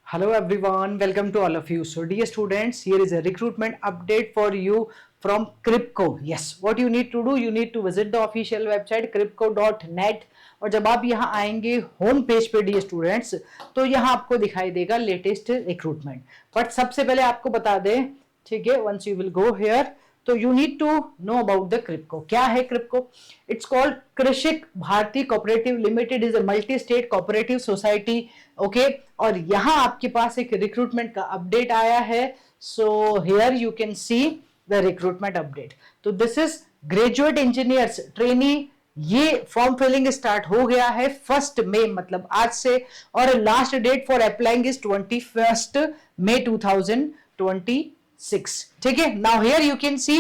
Hello everyone, welcome to all of you. So dear students, here is a recruitment update for you from Crypco. Yes, what you need to do, you need to visit the official website crypco.net और जब आप यहाँ आएंगे home page पे dear students, तो यहाँ आपको दिखाई देगा लेटेस्ट रिक्रूटमेंट. बट सबसे पहले आपको बता दें, ठीक है, once you will go here, तो you need to know about the KRIBHCO. क्या है KRIBHCO? It's called Krishak Bharati cooperative limited, is a multi state cooperative society. Okay, और यहां आपके पास एक रिक्रूटमेंट का अपडेट आया है. So here you can see the recruitment update. तो this is graduate engineers trainee. ये फॉर्म फिलिंग स्टार्ट हो गया है 1 मई, मतलब आज से, और last date for applying is 21 May 2026. ठीक है, now here you can see,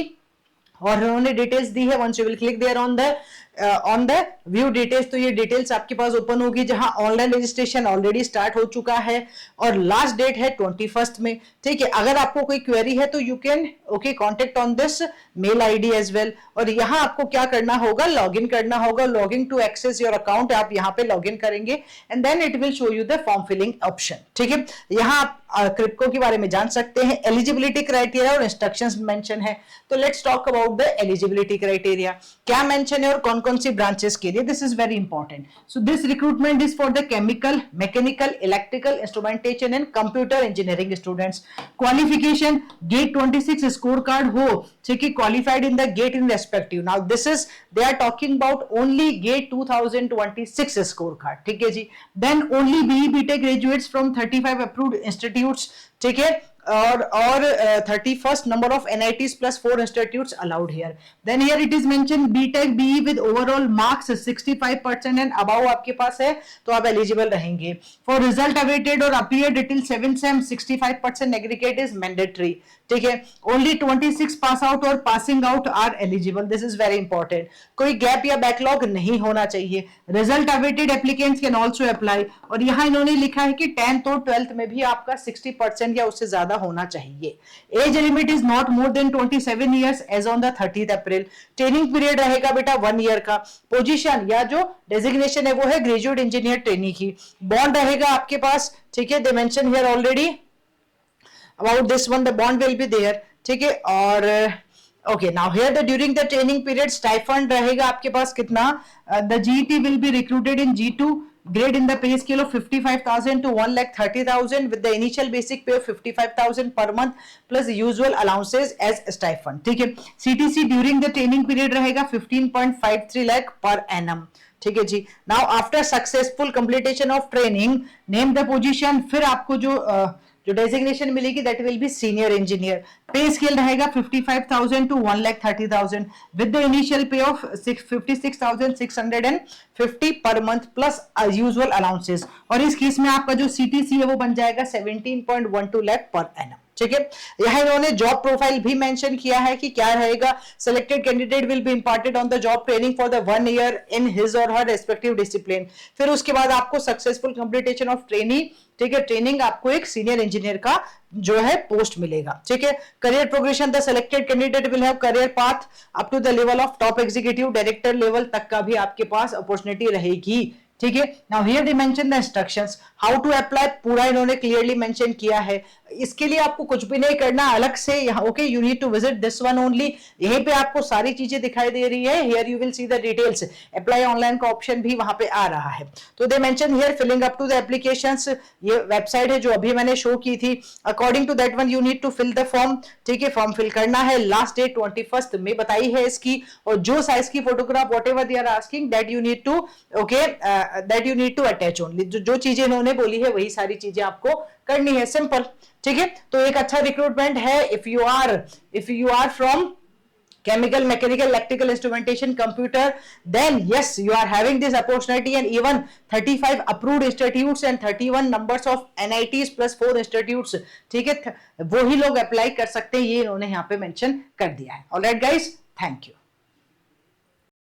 और उन्होंने डिटेल्स दी है. Once you will click there on the view details, तो ये डिटेल्स आपके पास ओपन होगी, जहां ऑनलाइन रजिस्ट्रेशन ऑलरेडी स्टार्ट हो चुका है और लास्ट डेट है 21 में. ठीक है, अगर आपको कोई क्वेरी है तो you can okay contact on this mail ID as well. और यहां आपको क्या करना होगा, लॉग इन करना होगा. Log in to access your account, आप यहां पे लॉग इन करेंगे and then it will show you the form filling option. ठीक है, यहां आप क्रिप्को के बारे में जान सकते हैं. एलिजिबिलिटी क्राइटेरिया और इंस्ट्रक्शंस मेंशन है. तो let's talk about the eligibility criteria. क्या मेंशन है और कौन कौन सी ब्रांचेस के लिए, this is very important. So this recruitment is for the chemical, mechanical, electrical, instrumentation and computer engineering students. Qualification GATE 26 score card हो, ठीक है, qualified in the GATE in respective. Now this is they are talking about only GATE 2026 score card. ठीक है जी. Then only BE BTech graduates from 35 approved institutes. ठीक है, और 31st number of NITs plus 4 institutes allowed here. Then here it is mentioned BTech BE with overall marks 65% and above आपके पास है तो आप eligible रहेंगे. For result awaited और appeared till 7th sem 65% aggregate is mandatory. ठीक है, only 26 pass out और passing out are eligible. This is very important. कोई गैप या बैकलॉग नहीं होना चाहिए. Result awaited applicants can also apply. और यहां इन्होंने लिखा है कि 10th और 12th में भी आपका 60% या उससे ज्यादा होना चाहिए. Age limit is not more than 27 years age on the 30th April. Training period रहेगा बेटा 1 ईयर का. पोजीशन या जो डेजिग्नेशन है वो है ग्रेजुएट इंजीनियर ट्रेनी की. बॉन्ड रहेगा आपके पास. ठीक है, दे mention here already about this one, the bond will be there. ठीक है, और okay, now here the during the training period stipend रहेगा आपके पास कितना, the GT will be recruited in G2 grade in the pay scale of 55,000 to 1,30,000 with the initial basic pay of 55,000 per month plus usual allowances as stipend. ठीक है, CTC during the training period रहेगा 15.53 lakh per annum. ठीक है जी. Now after successful completion of training name the position. फिर आपको जो designation मिलेगी that will be senior engineer. Pay scale रहेगा 55,000 to 1,30,000 with the initial pay of 56,650 per month plus usual allowances. और इस केस में आपका जो सीटीसी है वो बन जाएगा 17.12 लाख पर एनम. ठीक है, यहां इन्होंने जॉब प्रोफाइल भी मेंशन किया है कि क्या रहेगा. Selected candidate will be imparted on the job training for the 1 year in his और हर रेस्पेक्टिव डिसिप्लिन. फिर उसके बाद आपको सक्सेसफुल कंप्लीटेशन ऑफ ट्रेनिंग, ठीक है, ट्रेनिंग आपको एक सीनियर इंजीनियर का जो है पोस्ट मिलेगा. ठीक है, career progression, the selected candidate will have career path up to the level of top executive director level तक का भी आपके पास अपॉर्चुनिटी रहेगी. ठीक है, now here they mention the instructions how to apply, पूरा इन्होंने क्लियरली मेंशन किया है. इसके लिए आपको कुछ भी नहीं करना अलग से. यहाँ okay, you need to visit this one only. यहीं पे आपको सारी चीजें दिखाई दे रही है. Here you will see the details. Apply online का ऑप्शन भी वहां पे आ रहा है. तो they mention here filling up to the applications. ये वेबसाइट है जो अभी मैंने शो की थी. According to that one you need to fill the form. ठीक है, फॉर्म फिल करना है. लास्ट डेट 21 में बताई है इसकी. और जो साइज की photograph whatever they are asking that you need to attach only. जो चीजें इन्होंने बोली है वही सारी चीजें आपको करनी है. सिंपल. ठीक है, तो एक अच्छा रिक्रूटमेंट है. If you are from chemical, mechanical, electrical, instrumentation, computer, then yes, you are having this opportunity. And even 35 approved institutes and 31 numbers of NITs plus 4 institutes. ठीक है, वो ही लोग अप्लाई कर सकते हैं, ये इन्होंने यहाँ पे मेंशन कर दिया है. Alright guys, thank you.